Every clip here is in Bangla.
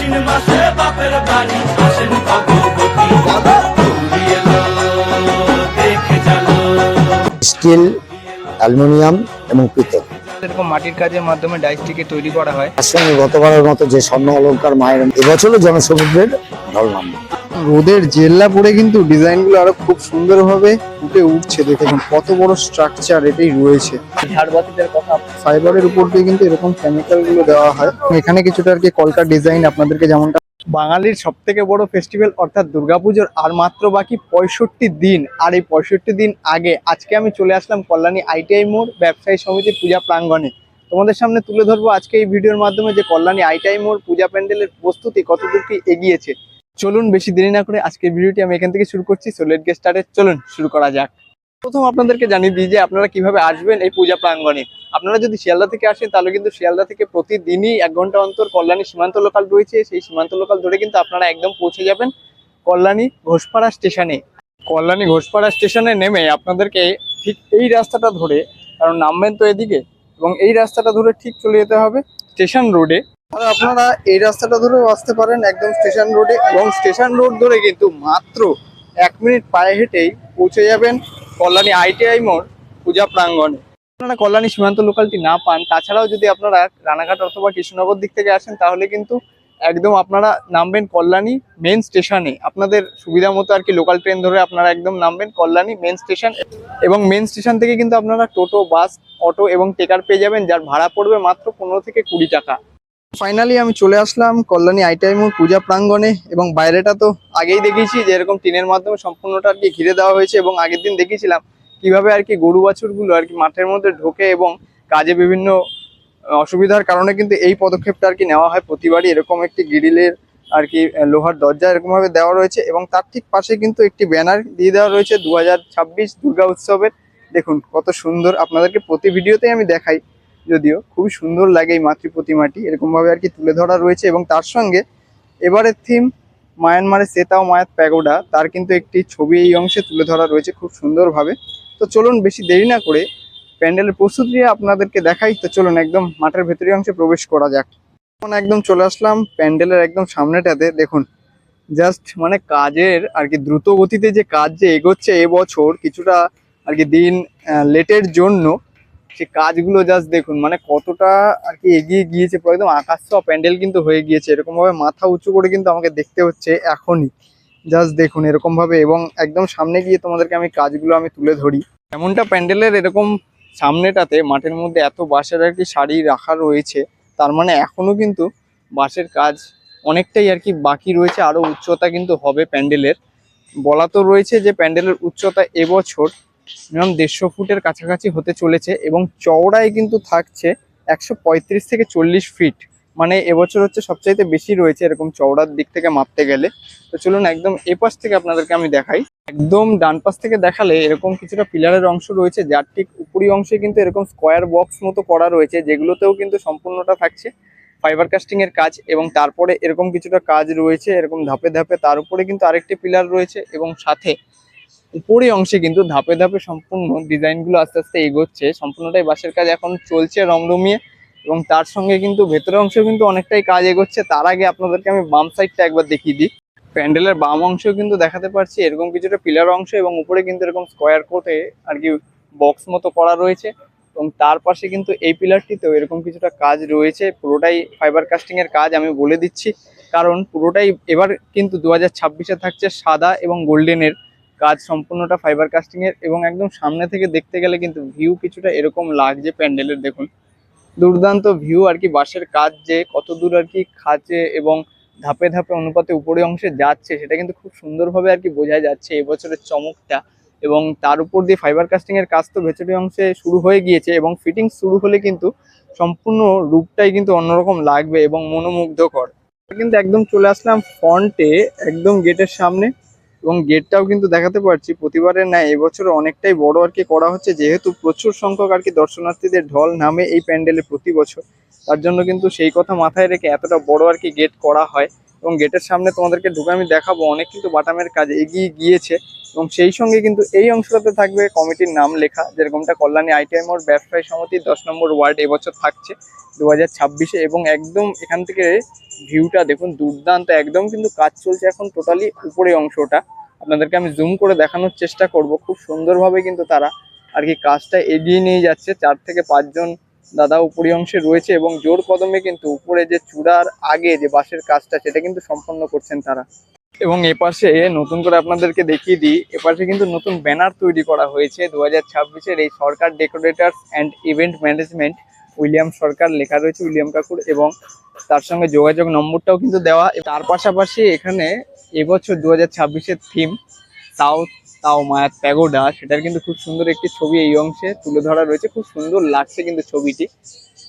আশ্বিন মাসে বাপের বাড়ি আসেন ভগবতী গৌরী এলো দেখে চলো। স্টিল, অ্যালুমিনিয়াম এবং পিতল এরকম মাটির কাজের মাধ্যমে ডাইসটিকে তৈরি করা হয়। তার সঙ্গে গতবারের মতো যে স্বর্ণ অলংকার মায়ের এবছরও জনসমুদ্রের ঢল নামবে। রোদের জেল্লা পরে কিন্তু ডিজাইনগুলো আরো খুব সুন্দরভাবে ফুটে উঠছে। দেখুন কত বড় স্ট্রাকচার এটাই রয়েছে। ঝাড়বাতিদের কথা ফাইবারের উপর দিয়ে কিন্তু এরকম কেমিক্যাল গুলো দেওয়া হয়। এখানে কিছুটা আর কি কলকার ডিজাইন আপনাদেরকে যেমনটা বাঙালির সব থেকে বড় ফেস্টিভ্যাল অর্থাৎ দুর্গাপুজোর আর মাত্র বাকি 65 দিন। আর এই 65 দিন আগে আজকে আমি চলে আসলাম কল্যাণী ITI মোড় ব্যবসায়ী সমিতি পূজা প্রাঙ্গণে। তোমাদের সামনে তুলে ধরবো আজকে এই ভিডিওর মাধ্যমে যে কল্যাণী ITI মোড় পূজা প্যান্ডেলের প্রস্তুতি কতদূর কি এগিয়েছে। চলুন বেশি দেরি না করে আজকের ভিডিওটি আমি এখান থেকে শুরু করছি। সো লেটস গেট স্টার্টেড, চলুন শুরু করা যাক। প্রথম আপনাদেরকে জানিয়ে দিই যে আপনারা কিভাবে আসবেন এই পূজা প্রাঙ্গণে। আপনারা যদি শিয়ালদা থেকে আসেন তাহলে কিন্তু শিয়ালদা থেকে প্রতিদিনই 1 ঘন্টা অন্তর কল্যাণী সীমান্ত লোকাল রয়েছে। সেই সীমান্ত লোকাল ধরে কিন্তু আপনারা একদম পৌঁছে যাবেন কল্যাণী ঘোষপাড়া স্টেশনে। কল্যাণী ঘোষপাড়া স্টেশনে নেমে আপনাদেরকে ঠিক এই রাস্তাটা ধরে, কারণ নামবেন তো এদিকে, এবং এই রাস্তাটা ধরে ঠিক চলে যেতে হবে স্টেশন রোডে। আর আপনারা এই রাস্তাটা ধরেও আসতে পারেন একদম স্টেশন রোডে, এবং স্টেশন রোড ধরে কিন্তু মাত্র 1 মিনিট পায়ে হেঁটেই পৌঁছে যাবেন কল্যাণী ITI মোড় পূজা প্রাঙ্গণে। আপনারা কল্যাণী সীমান্ত লোকালটি না পান, তাছাড়াও যদি আপনারা রানাঘাট অথবা কৃষ্ণনগর দিক থেকে আসেন তাহলে কিন্তু একদম আপনারা নামবেন কল্যাণী মেন স্টেশনে। আপনাদের সুবিধা মতো আর কি লোকাল ট্রেন ধরে আপনারা একদম নামবেন কল্যাণী মেন স্টেশন, এবং মেন স্টেশন থেকে কিন্তু আপনারা টোটো, বাস, অটো এবং টেকার পেয়ে যাবেন, যার ভাড়া পড়বে মাত্র 15 থেকে 20 টাকা। ফাইনালি আমি চলে আসলাম কল্যাণী ITI মোড় পূজা প্রাঙ্গণে। এবং বাইরেটা তো আগেই দেখিয়েছি যে এরকম টিনের মাধ্যমে সম্পূর্ণটা আর কি ঘিরে দেওয়া হয়েছে, এবং আগের দিন দেখিয়েছিলাম কিভাবে আর কি গরু বাছুরগুলো আর কি মাঠের মধ্যে ঢোকে এবং কাজে বিভিন্ন অসুবিধার কারণে কিন্তু এই পদক্ষেপটা আর কি নেওয়া হয় প্রতিবারই। এরকম একটি গ্রিলের আর কি লোহার দরজা এরকম ভাবে দেওয়া রয়েছে, এবং তার ঠিক পাশে কিন্তু একটি ব্যানার দিয়ে দেওয়া রয়েছে 2026 দুর্গা উৎসবের। দেখুন কত সুন্দর, আপনাদেরকে প্রতি ভিডিওতেই আমি দেখাই, যদিও খুবই সুন্দর লাগে এই মাতৃ প্রতিমাটি এরকম ভাবে আর কি তুলে ধরা রয়েছে। এবং তার সঙ্গে এবারের থিম মায়ানমারের সেতাও মায়াত প্যাগোডা, তার কিন্তু একটি ছবি এই অংশে তুলে ধরা রয়েছে খুব সুন্দরভাবে। তো চলুন বেশি দেরি না করে প্যান্ডেলের প্রস্তুতি আপনাদেরকে দেখাই। তো চলুন একদম মাঠের ভেতরের অংশে প্রবেশ করা যাক। এখন একদম চলে আসলাম প্যান্ডেলের একদম সামনেটাতে। দেখুন জাস্ট মানে কাজের আর কি দ্রুত গতিতে যে কাজ যে এগোচ্ছে এবছর, কিছুটা আর কি দিন লেটের জন্য সে কাজগুলো জাস্ট দেখুন মানে কতটা আর কি এগিয়ে গিয়েছে। পুরো একদম আকাশ ছোঁয়া প্যান্ডেল কিন্তু হয়ে গিয়েছে। এরকম ভাবে মাথা উঁচু করে কিন্তু আমাকে দেখতে হচ্ছে এখনই। জাস্ট দেখুন এরকম ভাবে, এবং একদম সামনে গিয়ে তোমাদেরকে আমি কাজগুলো আমি তুলে ধরি। এমনটা প্যান্ডেলের এরকম সামনেটাতে মাঠের মধ্যে এত বাঁশের আর কি সারি রাখা রয়েছে, তার মানে এখনো কিন্তু বাঁশের কাজ অনেকটাই আর কি বাকি রয়েছে। আরো উচ্চতা কিন্তু হবে প্যান্ডেলের। বলা তো রয়েছে যে প্যান্ডেলের উচ্চতা এবছর মিনিমাম 150 ফুটের কাছাকাছি হতে চলেছে, এবং চওড়ায় কিন্তু থাকছে 135 থেকে 40 ফিট। মানে এবছর হচ্ছে সবচাইতে বেশি রয়েছে এরকম চওড়ার দিক থেকে মাপতে গেলে। তো চলুন একদম এ পাশ থেকে আপনাদেরকে আমি দেখাই। একদম ডান পাশ থেকে দেখালে এরকম কিছুটা পিলারের অংশ রয়েছে, যার ঠিক উপরি অংশে কিন্তু এরকম স্কোয়ার বক্স মতো করা রয়েছে, যেগুলোতেও কিন্তু সম্পূর্ণটা থাকছে ফাইবার কাস্টিং এর কাজ। এবং তারপরে এরকম কিছুটা কাজ রয়েছে এরকম ধাপে ধাপে, তার উপরে কিন্তু আরেকটি পিলার রয়েছে, এবং সাথে উপরি অংশে কিন্তু ধাপে ধাপে সম্পূর্ণ ডিজাইনগুলো আস্তে আস্তে এগোচ্ছে। সম্পূর্ণটাই বাঁশের কাজ এখন চলছে রমরমিয়ে, এবং তার সঙ্গে কিন্তু ভেতরের অংশে কিন্তু অনেকটাই কাজ এগোচ্ছে। তার আগে আপনাদেরকে আমি বাম সাইডটা একবার দেখিয়ে দিই। প্যান্ডেলের বাম অংশেও কিন্তু দেখাতে পারছি এরকম কিছুটা পিলার অংশ, এবং উপরে কিন্তু এরকম স্কোয়ার কোটে আর কি বক্স মতো করা রয়েছে, এবং তার পাশে কিন্তু এই পিলারটিতেও এরকম কিছুটা কাজ রয়েছে। পুরোটাই ফাইবার কাস্টিং এর কাজ আমি বলে দিচ্ছি, কারণ পুরোটাই এবার কিন্তু 2026-এ থাকছে সাদা এবং গোল্ডেনের কাজ, সম্পূর্ণটা ফাইবার কাস্টিং এর। এবং একদম সামনে থেকে দেখতে গেলে কিন্তু ভিউ কিছুটা এরকম লাগছে প্যান্ডেলের। দেখুন দুর্দান্ত ভিউ আর কি, বাঁশের কাজ যে কত দূর আর কি খাচ্ছে এবং ধাপে ধাপে অনুপাতে উপরে অংশে যাচ্ছে সেটা কিন্তু খুব সুন্দরভাবে আর কি বোঝা যাচ্ছে এবছরের চমকটা। এবং তার উপর দিয়ে ফাইবার কাস্টিং এর কাজ তো ভেতরের অংশে শুরু হয়ে গিয়েছে, এবং ফিটিং শুরু হলে কিন্তু সম্পূর্ণ রূপটাই কিন্তু অন্যরকম লাগবে এবং মনোমুগ্ধকর। কিন্তু একদম চলে আসলাম ফ্রন্টে একদম গেটের সামনে, এবং গেটটাও কিন্তু দেখাতে পারছি প্রতিবারের ন্যায় এবছর অনেকটাই বড় আর কি করা হচ্ছে, যেহেতু প্রচুর সংখ্যক আর কি দর্শনার্থীদের ঢল নামে এই প্যান্ডেলে প্রতি বছর। তার জন্য কিন্তু সেই কথা মাথায় রেখে এতটা বড় আর কি গেট করা হয়। এবং গেটের সামনে তোমাদেরকে ঢুকে আমি দেখাবো অনেক কিন্তু বাটামের কাজ এগিয়ে গিয়েছে। এবং সেই সঙ্গে কিন্তু এই অংশটাতে থাকবে কমিটির নাম লেখা, যেরকমটা কল্যাণী আইটিআই মোড় ব্যবসায়ী সমিতির 10 নম্বর ওয়ার্ড এবছর থাকছে 2026-এ। এবং একদম এখান থেকে ভিউটা দেখুন দুর্দান্ত, একদম কিন্তু কাজ চলছে এখন টোটালি উপরে অংশটা। আপনাদেরকে আমি জুম করে দেখানোর চেষ্টা করব। খুব সুন্দরভাবে কিন্তু তারা আর কি কাজটা এগিয়ে নিয়ে যাচ্ছে। 4 থেকে 5 জন দাদা উপরি অংশে রয়েছে এবং জোর কদমে কিন্তু উপরে যে চূড়ার আগে যে বাঁশের কাজটা সেটা কিন্তু সম্পন্ন করছেন তারা। এবং এপাশে নতুন করে আপনাদেরকে দেখিয়ে দিই, এপাশে কিন্তু নতুন ব্যানার তৈরি করা হয়েছে 2026-এর এই Sarkar decorators and event management William Sarkar লেখা রয়েছে, উইলিয়াম কাকুর, এবং তার সঙ্গে যোগাযোগ নম্বরটাও কিন্তু দেওয়া। তার পাশাপাশি এখানে এবছর 2026-এর থিম সাউথ তাও মায়াত প্যাগোডা, সেটার কিন্তু খুব সুন্দর একটি ছবি এই অংশে তুলে ধরা রয়েছে। খুব সুন্দর লাগছে কিন্তু ছবিটি।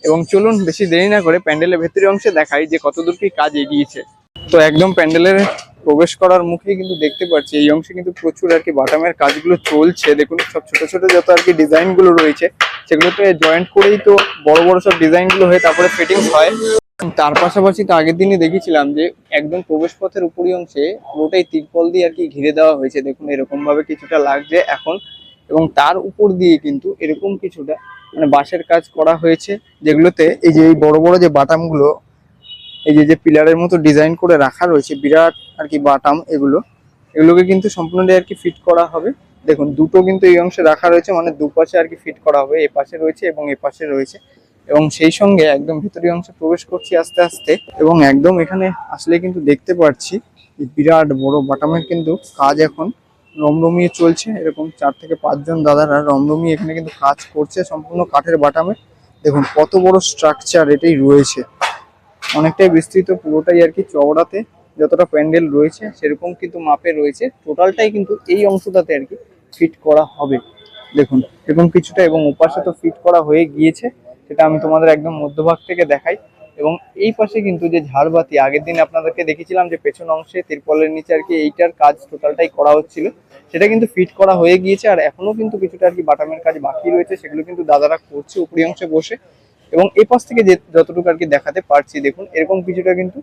এবং চলুন বেশি দেরি না করে প্যান্ডেলের ভেতরের অংশে দেখাই যে কতদূর কি কাজ এগিয়েছে। তো একদম প্যান্ডেলের প্রবেশ করার মুখেই কিন্তু দেখতে পাচ্ছি এই অংশে কিন্তু প্রচুর আর কি বাটামের কাজগুলো চলছে। দেখুন সব ছোট ছোট যত আর কি ডিজাইন গুলো রয়েছে সেগুলোতে জয়েন্ট করেই তো বড় বড় সব ডিজাইন গুলো হয়ে তারপরে ফিটিংস হয়। তার পাশাপাশি তো আগের দিনই দেখেছিলাম যে একদম প্রবেশ পথের উপরি অংশে পুরোটাই তিরপল দিয়ে আর কি ঘিরে দেওয়া হয়েছে। দেখুন এরকম ভাবে কিছুটা লাগছে এখন, এবং তার উপর দিয়ে কিন্তু এরকম কিছুটা মানে বাঁশের কাজ করা হয়েছে, যেগুলোতে এই যে এই বড় বড় যে বাটামগুলো এই যে পিলারের মতো ডিজাইন করে রাখা রয়েছে, বিরাট আর কি বাটাম, এগুলোকে কিন্তু সম্পূর্ণটাই আর কি ফিট করা হবে। দেখুন দুটো কিন্তু এই অংশে রাখা রয়েছে, মানে দুপাশে আর কি ফিট করা হবে, এ পাশে রয়েছে এবং এ পাশে রয়েছে। এবং সেই সঙ্গে একদম ভিতরের অংশে প্রবেশ করছি আস্তে আস্তে, এবং একদম এখানে আসলে কিন্তু দেখতে পাচ্ছি বিরাট বড় বাটামের কিন্তু কাজ এখন রমরমিয়ে চলছে। এরকম 4 থেকে 5 জন দাদারা রমরমিয়ে এখানে কিন্তু কাজ করছে সম্পূর্ণ কাঠের বাটামে। দেখুন কত বড় স্ট্রাকচার এটাই রয়েছে, অনেকটাই বিস্তৃত, পুরোটাই আর কি চওড়াতে যতটা প্যান্ডেল রয়েছে সেরকম কিন্তু মাপে রয়েছে। টোটালটাই কিন্তু এই অংশটাতে আর কি ফিট করা হবে। দেখুন এরকম কিছুটা, এবং ওপাশে তো ফিট করা হয়ে গিয়েছে, সেটা আমি তোমাদের একদম মধ্যভাগ থেকে দেখাই। এবং এই পাশে কিন্তু যে ঝাড়বাতি আগের দিন আপনাদেরকে দেখেছিলাম যে পেছন অংশে তিরপলের নিচে আর কি এইটার কাজ টোটালটাই করা হচ্ছিল, সেটা কিন্তু ফিট করা হয়ে গিয়েছে। আর এখনো কিন্তু কিছুটা আর কি বাটামের কাজ বাকি রয়েছে, সেগুলো কিন্তু দাদারা করছে উপরি অংশে বসে। এবং এই পাশ থেকে যে যতটুকু আর কি দেখাতে পারছি দেখুন এরকম কিছুটা কিন্তু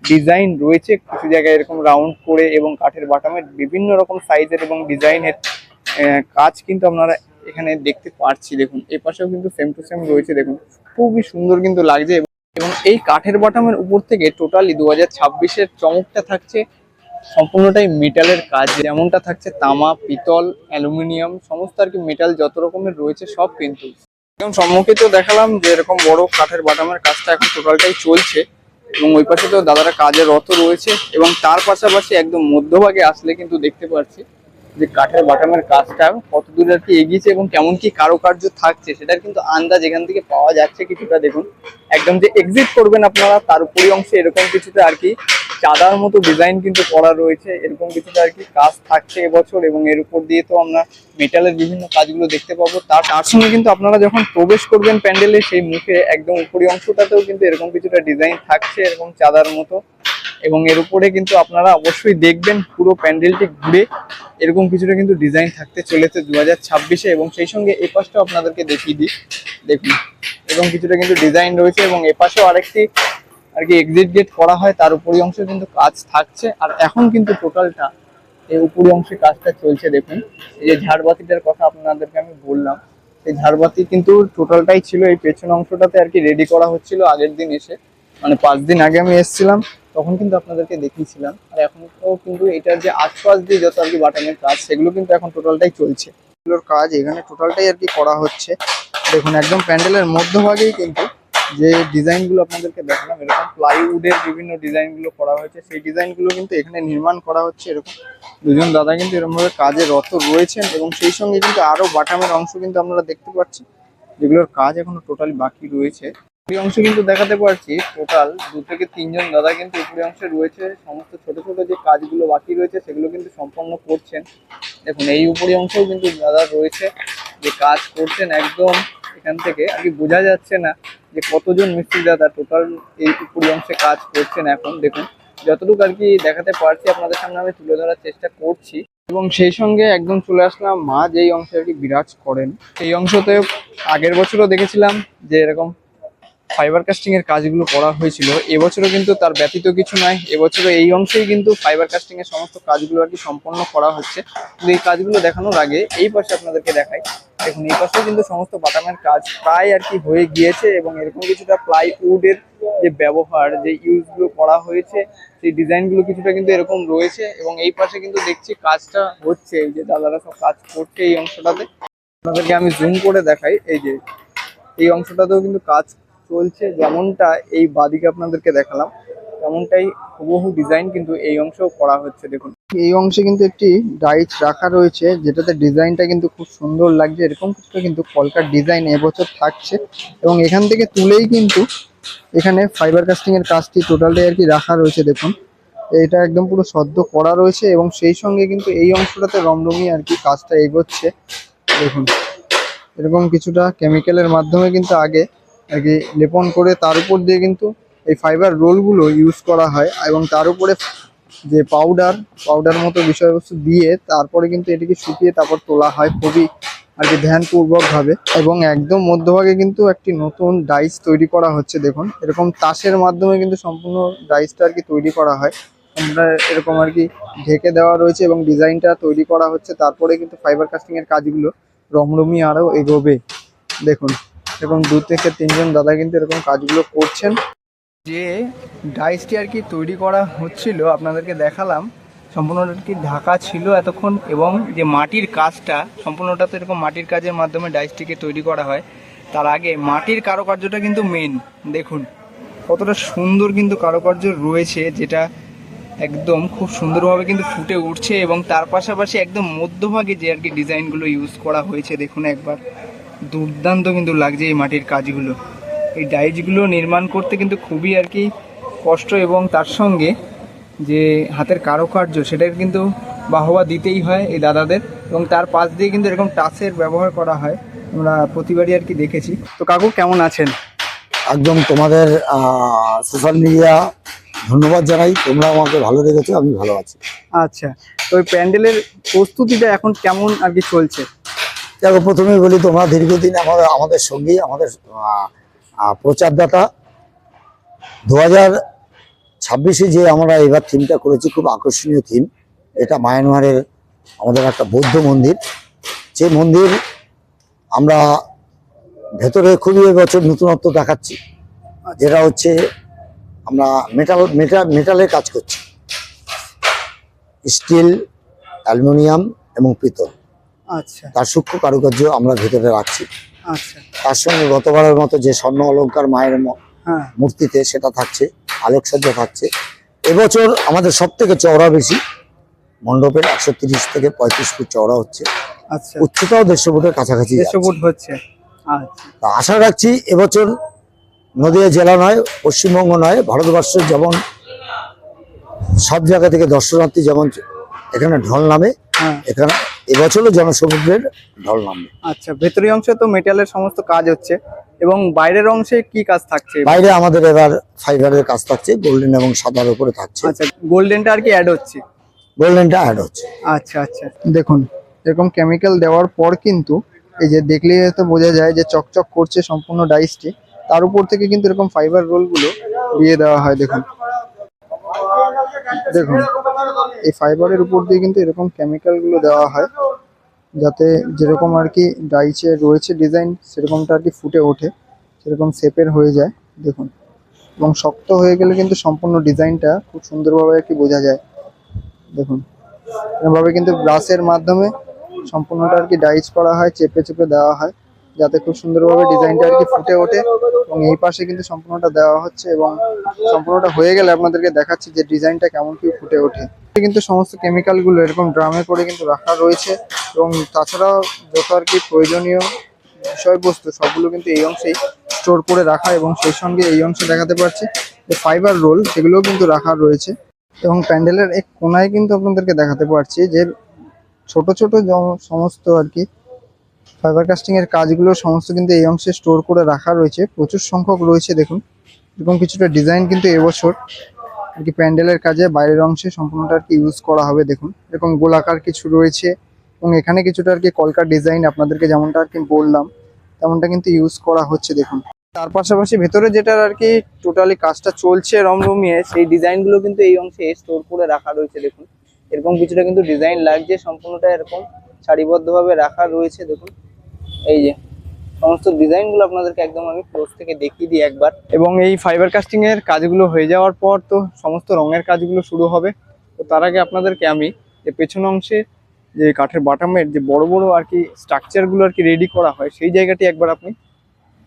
ডিজাইন রয়েছে, কিছু জায়গায় এরকম রাউন্ড করে এবং কাঠের বাটামের বিভিন্ন রকম সাইজের এবং ডিজাইনের কাজ কিন্তু আপনারা এখানে দেখতে পাচ্ছি। দেখুন এই পাশেও কিন্তু সেম টু সেম রয়েছে, দেখুন খুবই সুন্দর কিন্তু লাগছে। এবং এই কাঠের বাটামের উপর থেকে টোটালি 2026-এর চমকটা থাকছে সম্পূর্ণটাই মেটালের কাজ, যেমনটা থাকছে তামা, পিতল, অ্যালুমিনিয়াম, সমস্ত আর কি মেটাল যত রকমের রয়েছে সব কিন্তু একদম সম্মুখে তো দেখালাম যে এরকম বড় কাঠের বাটামের কাজটা এখন টোটালটাই চলছে। এবং ওই পাশে তো দাদারা কাজে রত রয়েছে, এবং তার পাশাপাশি একদম মধ্যভাগে আসলে কিন্তু দেখতে পাচ্ছি যে কাঠের বাটামের কাজটা কতদূর আর কি এগিয়েছে এবং কেমন কি কারুকার্য থাকছে সেটার কিন্তু আন্দাজ এখান থেকে পাওয়া যাচ্ছে কিছুটা। দেখুন একদম যে এক্সিট করবেন আপনারা তার উপরি অংশে এরকম কিছুটা আর কি চাঁদার মতো ডিজাইন কিন্তু করা রয়েছে, এরকম কিছুটা আর কি কাজ থাকছে এবছর। এবং এর উপর দিয়ে তো আমরা মেটালের বিভিন্ন কাজগুলো দেখতে পাবো। তার সঙ্গে কিন্তু আপনারা যখন প্রবেশ করবেন প্যান্ডেলে সেই মুখে একদম উপরি অংশটাতেও কিন্তু এরকম কিছুটা ডিজাইন থাকছে এরকম চাঁদার মতো। এবং এর উপরে কিন্তু আপনারা অবশ্যই দেখবেন পুরো প্যান্ডেলটি ঘুরে এরকম কিছুটা কিন্তু ডিজাইন থাকতে চলেছে 2026-এ। এবং সেই সঙ্গে এই পাশটাও আপনাদেরকে দেখিয়ে দিই, দেখুন এরকম কিছুটা কিন্তু ডিজাইন রয়েছে। এবং এ পাশেও আরেকটি আর কি এক্সিট গেট করা হয়, তার উপরি অংশে কিন্তু কাজ থাকছে। আর এখন কিন্তু টোটালটা এই উপরি অংশে কাজটা চলছে। দেখুন এই যে ঝাড়বাতিটার কথা আপনাদেরকে আমি বললাম, এই ঝাড়বাতি কিন্তু টোটালটাই ছিল এই পেছন অংশটাতে আর কি রেডি করা হচ্ছিল আগের দিন এসে, মানে 5 দিন আগে আমি এসেছিলাম তখন কিন্তু আপনাদেরকে দেখিয়েছিলাম। আর এখন তো কিন্তু এটার যে আশপাশ দিয়ে যত আর কি বাটামের কাজ সেগুলো কিন্তু এখন টোটালটাই চলছে, এগুলোর কাজ এখানে টোটালটাই আর কি করা হচ্ছে। দেখুন একদম প্যান্ডেলের মধ্যভাগেই কিন্তু যে ডিজাইনগুলো আপনাদেরকে দেখালাম এরকম প্লাইউডের বিভিন্ন ডিজাইনগুলো করা হয়েছে, সেই ডিজাইনগুলো কিন্তু এখানে নির্মাণ করা হচ্ছে। এরকম দুজন দাদা কিন্তু এরকমভাবে কাজে রত রয়েছেন। এবং সেই সঙ্গে কিন্তু আরো বাটামের অংশ কিন্তু আপনারা দেখতে পাচ্ছেন যেগুলোর কাজ এখনো টোটালি বাকি রয়েছে। উপরি অংশ কিন্তু দেখাতে পারছি টোটাল 2 থেকে 3 জন দাদা কিন্তু উপরি অংশে রয়েছে, সমস্ত ছোট ছোট যে কাজগুলো বাকি রয়েছে সেগুলো কিন্তু সম্পন্ন করছেন। দেখুন এই উপরি অংশেও কিন্তু দাদা রয়েছে যে কাজ করছেন, একদম এখান থেকে আর কি বোঝা যাচ্ছে না যে কতজন মিস্ত্রি দাদা টোটাল এই উপরি অংশে কাজ করছেন এখন। দেখুন যতটুকু আর কি দেখাতে পারছি আপনাদের সামনে আমি তুলে ধরার চেষ্টা করছি। এবং সেই সঙ্গে একদম চলে আসলাম মা যেই অংশে আর কি বিরাজ করেন, এই অংশতে আগের বছরও দেখেছিলাম যে এরকম ফাইবার কাস্টিং এর কাজগুলো করা হয়েছিল, এবছরও কিন্তু তার ব্যতীত কিছু নয়। এবছরও এই অংশেই কিন্তু ফাইবার কাস্টিং এর সমস্ত কাজগুলো আর কি সম্পন্ন করা হচ্ছে। কিন্তু এই কাজগুলো দেখানোর আগে এই পাশে আপনাদেরকে দেখাই। দেখুন এই পাশেও কিন্তু সমস্ত বাটামের কাজ প্রায় আর কি হয়ে গিয়েছে এবং এরকম কিছুটা প্লাইউডের যে ব্যবহার, যে ইউজগুলো করা হয়েছে, সেই ডিজাইনগুলো কিছুটা কিন্তু এরকম রয়েছে। এবং এই পাশে কিন্তু দেখছি কাজটা হচ্ছে, এই যে দাদারা সব কাজ করছে এই অংশটাতে। আপনাদেরকে আমি জুম করে দেখাই, এই যে এই অংশটাতেও কিন্তু কাজ চলছে, যেমনটা এই বাদিকে আপনাদেরকে দেখালাম তেমনটাই হুবহু ডিজাইন কিন্তু এই অংশেও করা হচ্ছে। দেখুন এই অংশে কিন্তু একটি ডাইচ রাখা রয়েছে, যেটাতে ডিজাইনটা কিন্তু খুব সুন্দর লাগছে। এরকম কিছুটা কিন্তু কলকার ডিজাইন এবছর থাকছে এবং এখান থেকে তুলেই কিন্তু এখানে ফাইবার কাস্টিং এর কাজটি টোটালটাই আর কি রাখা রয়েছে। দেখুন এটা একদম পুরো সদ্য করা রয়েছে এবং সেই সঙ্গে কিন্তু এই অংশটাতে রমরমিয়ে আর কি কাজটা এগোচ্ছে। দেখুন এরকম কিছুটা কেমিক্যালের মাধ্যমে কিন্তু আগে আর কি লেপন করে তার উপর দিয়ে কিন্তু এই ফাইবার রোলগুলো ইউজ করা হয় এবং তার উপরে যে পাউডার মতো বিষয়বস্তু দিয়ে তারপরে কিন্তু এটিকে শুকিয়ে তারপর তোলা হয় খুবই আর কি ধ্যানপূর্বক ভাবে। এবং একদম মধ্যভাগে কিন্তু একটি নতুন ডাইস তৈরি করা হচ্ছে। দেখুন এরকম তাসের মাধ্যমে কিন্তু সম্পূর্ণ ডাইসটা আর কি তৈরি করা হয়। আমরা এরকম আর কি ঢেকে দেওয়া রয়েছে এবং ডিজাইনটা তৈরি করা হচ্ছে, তারপরে কিন্তু ফাইবার কাস্টিং এর কাজগুলো রমরমি আরও এগোবে। দেখুন এরকম 2 থেকে 3 জন দাদা কিন্তু এরকম কাজগুলো করছেন। যে ডাইসটি আর কি তৈরি করা হচ্ছিল আপনাদেরকে দেখালাম, সম্পূর্ণটা আর কি ঢাকা ছিল এতক্ষণ এবং যে মাটির কাজটা সম্পূর্ণটা তো এরকম মাটির কাজের মাধ্যমে ডাইসটিকে তৈরি করা হয়। তার আগে মাটির কারুকার্যটা কিন্তু মেন। দেখুন কতটা সুন্দর কিন্তু কারুকার্য রয়েছে, যেটা একদম খুব সুন্দরভাবে কিন্তু ফুটে উঠছে এবং তার পাশাপাশি একদম মধ্যভাগে যে আর কি ডিজাইনগুলো ইউজ করা হয়েছে দেখুন একবার, দুর্দান্ত কিন্তু লাগছে এই মাটির কাজগুলো। এই ডাইসগুলো নির্মাণ করতে কিন্তু খুবই আর কি কষ্ট এবং তার সঙ্গে যে হাতের কারুকার্য সেটার কিন্তু বাহবা দিতেই হয় এই দাদাদের। এবং তার পাশ দিয়ে কিন্তু এরকম টাচের ব্যবহার করা হয়, আমরা প্রতিবারই আর কি দেখেছি। তো কাকু কেমন আছেন? একদম তোমাদের সোশ্যাল মিডিয়া ধন্যবাদ জানাই, তোমরা আমাকে ভালো রেখেছো, আমি ভালো আছি। আচ্ছা, তো ওই প্যান্ডেলের প্রস্তুতিটা এখন কেমন আর কি চলছে? দেখো প্রথমেই বলি, তোমরা দীর্ঘদিন আমাদের সঙ্গী, আমাদের প্রচারদাতা। 2026-এ যে আমরা এবার থিমটা করেছি, খুব আকর্ষণীয় থিম। এটা মায়ানমারের আমাদের একটা বৌদ্ধ মন্দির। যে মন্দির আমরা ভেতরে খুবই এবছর নতুনত্ব দেখাচ্ছি, যেটা হচ্ছে আমরা মেটালের কাজ করছি, স্টিল, অ্যালুমিনিয়াম এবং পিতল। আচ্ছা তার সূক্ষ্ম কারুকার্য আমরা ভেতরে রাখছি। আচ্ছা তার সঙ্গে গতবারের মতো যে স্বর্ণ অলংকার মায়ের হ্যাঁ মূর্তিতে সেটা থাকছে, আলোকসজ্জা থাকছে। এবছর আমাদের সব থেকে চওড়া বেশি, মণ্ডপের 130 থেকে 35 ফুট চওড়া হচ্ছে, আচ্ছা উচ্চতাও 150 ফুটের কাছাকাছি 150 ফুট হচ্ছে। আচ্ছা তা আশা রাখছি এবছর নদিয়া জেলা নয়, পশ্চিমবঙ্গ নয়, ভারতবর্ষের যেমন সব জায়গা থেকে দর্শনার্থী যেমন এখানে ঢল নামে, হ্যাঁ এখানে এবছরও জনসমুদ্রের ঢল নামবে। আচ্ছা, ভেতরের অংশে তো মেটালের সমস্ত কাজ হচ্ছে এবং বাইরের অংশে কি কাজ থাকছে? বাইরে আমাদের এবার ফাইবারের কাজ থাকছে, গোল্ডেন এবং সাদার উপরে থাকছে। আচ্ছা, গোল্ডেনটা আর কি অ্যাড হচ্ছে। গোল্ডেনটা অ্যাড হচ্ছে। আচ্ছা আচ্ছা দেখুন এরকম কেমিক্যাল দেওয়ার পর কিন্তু এই যে দেখলেই হয়তো বোঝা যায় যে চকচক করছে সম্পূর্ণ ডাইসটি, তার উপর থেকে কিন্তু এরকম ফাইবার রোলগুলো দিয়ে দেওয়া হয়। দেখুন দেখুন এই ফাইবারের উপর দিয়ে কিন্তু এরকম কেমিক্যালগুলো দেওয়া হয়, যাতে যেরকম আর কি ডাইসে রয়েছে ডিজাইন সেরকমটা আর কি ফুটে ওঠে, সেরকম শেপের হয়ে যায়। দেখুন এবং শক্ত হয়ে গেলে কিন্তু সম্পূর্ণ ডিজাইনটা খুব সুন্দরভাবে আর কি বোঝা যায়। দেখুন এরকমভাবে কিন্তু ব্রাশের মাধ্যমে সম্পূর্ণটা আর কি ডাইস করা হয়, চেপে চেপে দেওয়া হয়, যাতে খুব সুন্দরভাবে ডিজাইনটা আর কি ফুটে ওঠে। এবং এই পাশে কিন্তু সম্পূর্ণটা দেওয়া হচ্ছে এবং সম্পূর্ণটা হয়ে গেলে আপনাদেরকে দেখাচ্ছি যে ডিজাইনটা কেমন কি ফুটে ওঠে। কিন্তু সমস্ত কেমিক্যালগুলো এরকম ড্রামে করে কিন্তু রাখা রয়েছে এবং তাছাড়াও যত আর কি প্রয়োজনীয় বিষয়বস্তু সবগুলো কিন্তু এই অংশেই স্টোর করে রাখা এবং সেই সঙ্গে এই অংশে দেখাতে পারছি যে ফাইবার রোল সেগুলোও কিন্তু রাখা রয়েছে। এবং প্যান্ডেলের এক কোনায় কিন্তু আপনাদেরকে দেখাতে পারছি যে ছোট ছোট সমস্ত আর কি ফাইবার কাস্টিং এর কাজগুলো সমস্ত কিন্তু এই অংশে স্টোর করে রাখা রয়েছে, প্রচুর সংখ্যক রয়েছে। দেখুন এরকম কিছুটা ডিজাইন কিন্তু এবছর আর কি প্যান্ডেলের কাজে বাইরের অংশে সম্পূর্ণটা আর কি ইউজ করা হবে। দেখুন এরকম গোলাকার কিছু রয়েছে এবং এখানে কিছুটা আর কি কলকার ডিজাইন আপনাদেরকে যেমনটা আর কি বললাম তেমনটা কিন্তু ইউজ করা হচ্ছে। দেখুন তার পাশাপাশি ভেতরে যেটার আর কি টোটালি কাজটা চলছে রমরমিয়ে, সেই ডিজাইনগুলো কিন্তু এই অংশে স্টোর করে রাখা রয়েছে। দেখুন এরকম কিছুটা কিন্তু ডিজাইন লাগছে, সম্পূর্ণটা এরকম সারিবদ্ধভাবে রাখা রয়েছে। দেখুন এই যে সমস্ত ডিজাইনগুলো আপনাদেরকে একদম আমি ক্লোজ থেকে দেখিয়ে দিই একবার। এবং এই ফাইবার কাস্টিং এর কাজগুলো হয়ে যাওয়ার পর তো সমস্ত রঙের কাজগুলো শুরু হবে। তো তার আগে আপনাদেরকে আমি যে পেছন অংশে যে কাঠের বাটামের যে বড় বড় আর কি স্ট্রাকচারগুলো আর কি রেডি করা হয়, সেই জায়গাটি একবার আপনি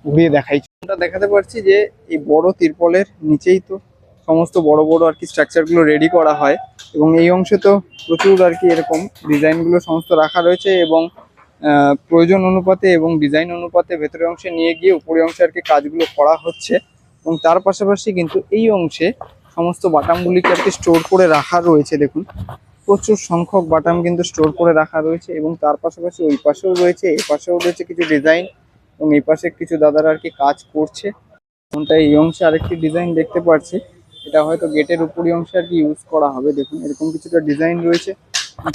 ঘুরিয়ে দেখাই। আমরা দেখাতে পারছি যে এই বড় তিরপলের নিচেই তো সমস্ত বড় বড় আর কি স্ট্রাকচারগুলো রেডি করা হয়। এবং এই অংশে তো প্রচুর আর কি এরকম ডিজাইনগুলো সমস্ত রাখা রয়েছে এবং প্রয়োজন অনুপাতে এবং ডিজাইন অনুপাতে ভেতরের অংশে নিয়ে গিয়ে উপরের অংশে আর কি কাজগুলো করা হচ্ছে। এবং তার পাশাপাশি কিন্তু এই অংশে সমস্ত বাটামগুলিকে আর কি স্টোর করে রাখা রয়েছে। দেখুন প্রচুর সংখ্যক বাটাম কিন্তু স্টোর করে রাখা রয়েছে। এবং তার পাশাপাশি ওই পাশেও রয়েছে, এই পাশেও রয়েছে কিছু ডিজাইন, এবং এই পাশে কিছু দাদারা আর কি কাজ করছে। কোনটা এই অংশে আরেকটি ডিজাইন দেখতে পাচ্ছি, এটা হয়তো গেটের উপরি অংশে আর কি ইউজ করা হবে। দেখুন এরকম কিছুটা ডিজাইন রয়েছে।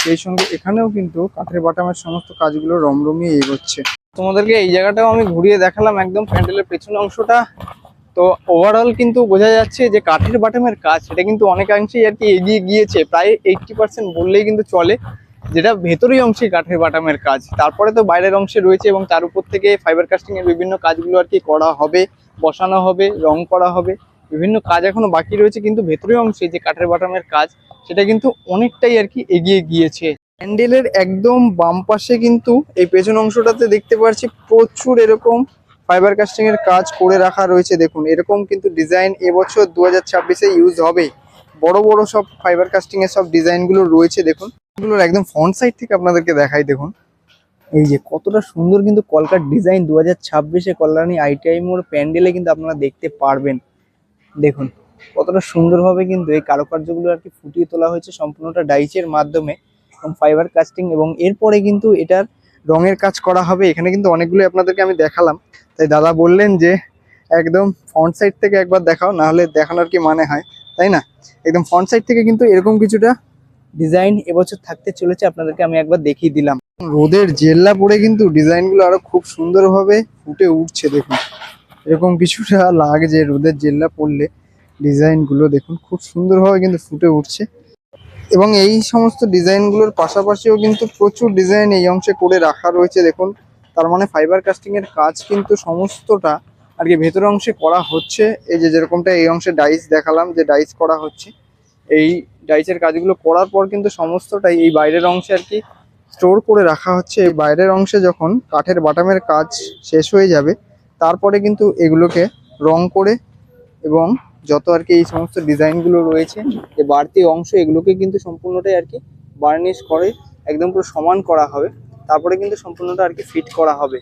সেই সঙ্গে এখানেও কিন্তু কাঠের বাটামের সমস্ত কাজগুলো রমরমিয়ে এগোচ্ছে। তোমাদেরকে এই জায়গাটাও আমি ঘুরিয়ে দেখালাম একদম প্যান্ডেলের পেছনের অংশটা। তো ওভারঅল কিন্তু বোঝা যাচ্ছে যে কাঠের বাটামের কাজ সেটা কিন্তু অনেকাংশেই আর কি এগিয়ে গিয়েছে, প্রায় 80% বললেই কিন্তু চলে, যেটা ভেতরের অংশে কাঠের বাটামের কাজ। তারপরে তো বাইরের অংশে রয়েছে এবং তার উপর থেকে ফাইবার কাস্টিং এর বিভিন্ন কাজগুলো আর কি করা হবে, বসানো হবে, রং করা হবে, বিভিন্ন কাজ এখনো বাকি রয়েছে। কিন্তু ভেতরের অংশে যে কাঠের বাটামের কাজ সেটা কিন্তু অনেকটাই আর কি এগিয়ে গিয়েছে। প্যান্ডেলের একদম বাম পাশে কিন্তু এই পেছন অংশটাতে দেখতে পাচ্ছি প্রচুর এরকম ফাইবার কাস্টিং এর কাজ করে রাখা রয়েছে। দেখুন এরকম কিন্তু ডিজাইন এবছর 2026-এ ইউজ হবে। বড় বড় সব ফাইবার কাস্টিং এর সব ডিজাইনগুলো রয়েছে। দেখুন এগুলোর একদম ফ্রন্ট সাইড থেকে আপনাদেরকে দেখাই। দেখুন এই যে কতটা সুন্দর কিন্তু কলকার ডিজাইন 2026-এ কল্যাণী ITI মোড় প্যান্ডেলে কিন্তু আপনারা দেখতে পারবেন। দেখুন কতটা সুন্দরভাবে কিন্তু এই কারুকার্যগুলো আর কি ফুটিয়ে তোলা হয়েছে সম্পূর্ণটা ডাইচের মাধ্যমে এবং ফাইবার কাস্টিং। এবং এরপরে কিন্তু এটার রঙের কাজ করা হবে। এখানে কিন্তু অনেকগুলো আপনাদেরকে আমি দেখালাম, তাই দাদা বললেন যে একদম ফ্রন্ট সাইড থেকে একবার দেখাও, না হলে দেখানোর কি মানে হয়, তাই না? একদম ফ্রন্ট সাইড থেকে কিন্তু এরকম কিছুটা ডিজাইন এবছর থাকতে চলেছে, আপনাদেরকে আমি একবার দেখিয়ে দিলাম। রোদের জেল্লা পড়ে কিন্তু ডিজাইনগুলো আরো খুব সুন্দরভাবে ফুটে উঠছে। দেখুন এরকম কিছুটা লাগছে রোদের জেল্লা পড়লে ডিজাইনগুলো দেখুন খুব সুন্দরভাবে কিন্তু ফুটে উঠছে। এবং এই সমস্ত ডিজাইনগুলোর পাশাপাশিও কিন্তু প্রচুর ডিজাইন এই অংশে করে রাখা রয়েছে। দেখুন তার মানে ফাইবার কাস্টিং এর কাজ কিন্তু সমস্তটা আর কি ভেতর অংশে করা হচ্ছে। এই যে যেরকমটা এই অংশে ডাইস দেখালাম যে ডাইস করা হচ্ছে, এই ডাইসের কাজগুলো করার পর কিন্তু সমস্তটাই এই বাইরের অংশে আর কি স্টোর করে রাখা হচ্ছে। এই বাইরের অংশে যখন কাঠের বাটামের কাজ শেষ হয়ে যাবে তারপরে কিন্তু এগুলোকে রং করে এবং যত আর কি এই সমস্ত ডিজাইনগুলো রয়েছে যে বাড়তি অংশ এগুলোকে কিন্তু সম্পূর্ণটাই আর কি বার্নিশ করে একদম পুরো সমান করা হবে। তারপরে কিন্তু সম্পূর্ণটা আর কি ফিট করা হবে।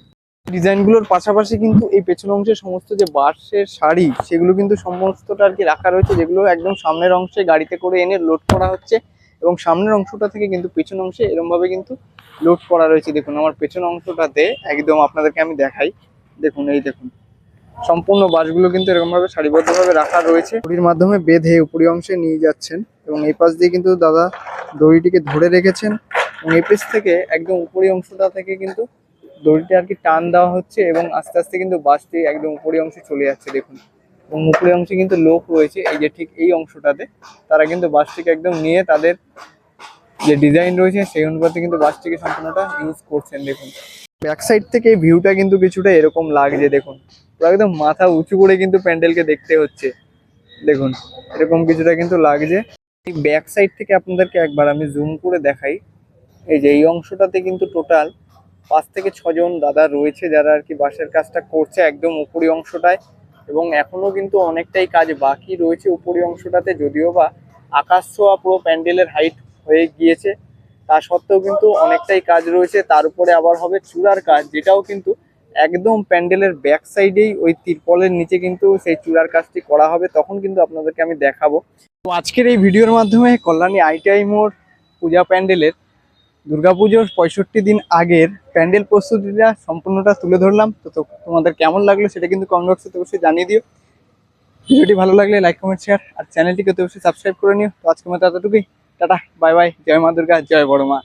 ডিজাইনগুলোর পাশাপাশি কিন্তু এই পেছন অংশের সমস্ত যে বাঁশের শাড়ি সেগুলো কিন্তু সমস্তটা আর কি রাখা রয়েছে, যেগুলো একদম সামনের অংশে গাড়িতে করে এনে লোড করা হচ্ছে। এবং সামনের অংশটা থেকে কিন্তু পেছন অংশে এরকমভাবে কিন্তু লোড করা রয়েছে। দেখুন আমার পেছন অংশটাতে একদম আপনাদেরকে আমি দেখাই। দেখুন এই দেখুন সম্পূর্ণ বাঁশগুলো কিন্তু এরকমভাবে সারিবদ্ধভাবে রাখা রয়েছে, দড়ির মাধ্যমে বেঁধে উপরি অংশে নিয়ে যাচ্ছেন। এবং এই পাশ দিয়ে কিন্তু দাদা দড়িটিকে ধরে রেখেছেন এবং এই পাশ থেকে একদম উপরি অংশটা থেকে কিন্তু দড়িটা আর কি টান দেওয়া হচ্ছে এবং আস্তে আস্তে কিন্তু বাসটি একদম উপরি অংশে চলে যাচ্ছে। দেখুন এবং উপরি অংশে কিন্তু লোক রয়েছে এই যে ঠিক এই অংশটাতে, তারা কিন্তু বাসটিকে একদম নিয়ে তাদের যে ডিজাইন রয়েছে সেই অনুপাতে কিন্তু বাসটিকে সম্পূর্ণটা ইউজ করছেন। দেখুন ব্যাক সাইড থেকে এই ভিউটা কিন্তু কিছুটা এরকম লাগছে। দেখুন পুরো একদম মাথা উঁচু করে কিন্তু প্যান্ডেলকে দেখতে হচ্ছে। দেখুন এরকম কিছুটা কিন্তু লাগছে। এই ব্যাক সাইড থেকে আপনাদেরকে একবার আমি জুম করে দেখাই। এই যে এই অংশটাতে কিন্তু টোটাল 5 থেকে 6 জন দাদা রয়েছে যারা আর কি বাঁশের কাজটা করছে একদম উপরি অংশটায়। এবং এখনো কিন্তু অনেকটাই কাজ বাকি রয়েছে উপরি অংশটাতে, যদিও বা আকাশ ছোঁয়া পুরো প্যান্ডেলের হাইট হয়ে গিয়েছে, তা সত্ত্বেও কিন্তু অনেকটাই কাজ রয়েছে। তার উপরে আবার হবে চূড়ার কাজ, যেটাও কিন্তু একদম প্যান্ডেলের ব্যাক সাইডেই ওই তিরপলের নিচে কিন্তু সেই চূড়ার কাজটি করা হবে, তখন কিন্তু আপনাদেরকে আমি দেখাবো। তো আজকের এই ভিডিওর মাধ্যমে কল্যাণী ITI মোড় পূজা প্যান্ডেলের দুর্গাপুজোর 65 দিন আগের প্যান্ডেল প্রস্তুতিটা সম্পূর্ণটা তুলে ধরলাম। তো তোমাদের কেমন লাগলো সেটা কিন্তু কমেন্ট বক্সে অবশ্যই জানিয়ে দিও। ভিডিওটি ভালো লাগলে লাইক কমেন্ট শেয়ার আর চ্যানেলটিকে অবশ্যই সাবস্ক্রাইব করে নিও। তো আজকের মতো এতটুকুই, টাটা বাই বাই, জয় মা দুর্গা, জয় বড় মা।